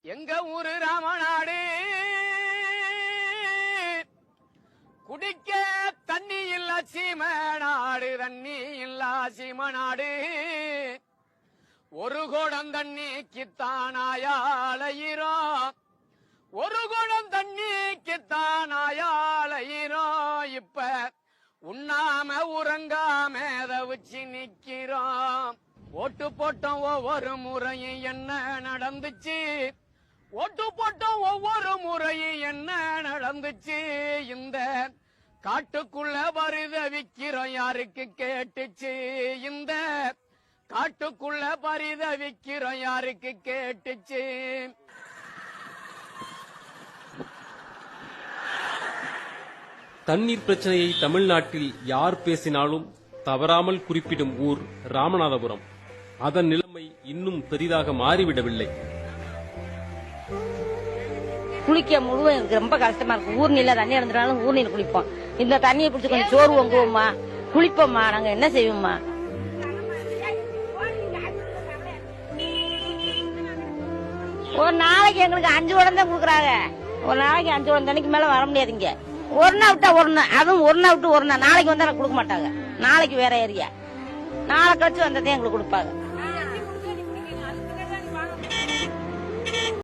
எங்க ஊரு ராமநாடு குடிக்க தண்ணி இல்ல சீமநாடு, தண்ணி இல்ல சீமநாடு. ஒரு குடம் தண்ணிக்குத்தானாயாளையிரோ, ஒரு குடம் தண்ணிக்குத்தானாயாளையிரோ. இப்ப உண்ணாம உறங்காம தவிச்சு நிக்கிறோம். ஓட்டு போட்டோம் ஒவ்வொரு முறையும் என்ன நடந்துச்சு, ஓட்டு போட்டோம் ஒவ்வொரு முறையும் என்ன நடந்துச்சு. இந்த காட்டுக்குள்ள பரிதவிக்கிறோம் யாருக்கு கேட்டுச்சு, இந்த காட்டுக்குள்ள பரிதவிக்கிறோம் யாருக்கு கேட்டுச்சு. தண்ணீர் பிரச்சனையை தமிழ்நாட்டில் யார் பேசினாலும் தவறாமல் குறிப்பிடும் ஊர் ராமநாதபுரம். அதன் நிலைமை இன்னும் பெரிதாக மாறிவிடவில்லை. குளிக்க முழுவதும் எனக்கு ரொம்ப கஷ்டமா இருக்கு. ஊர் நீல தண்ணி இறந்துட்டாலும் ஊர் நீர் குளிப்போம். இந்த தண்ணியை பிடிச்சி கொஞ்சம் சோறு வாங்குவோம்மா, குளிப்போம்மா. நாங்க என்ன செய்வோம்மா? ஒரு நாளைக்கு எங்களுக்கு 5 குடம் தான் கொடுக்குறாங்க. ஒரு நாளைக்கு 5 குடம் தண்ணிக்கு மேல வர முடியாதுங்க. ஒரு நாள் விட்டா ஒரு நாள், அதுவும் ஒரு நாள் விட்டு ஒரு நாள். நாளைக்கு வந்தா கொடுக்க மாட்டாங்க. நாளைக்கு வேற ஏரியா, நாளை கழிச்சு வந்ததே எங்களுக்கு கொடுப்பாங்க.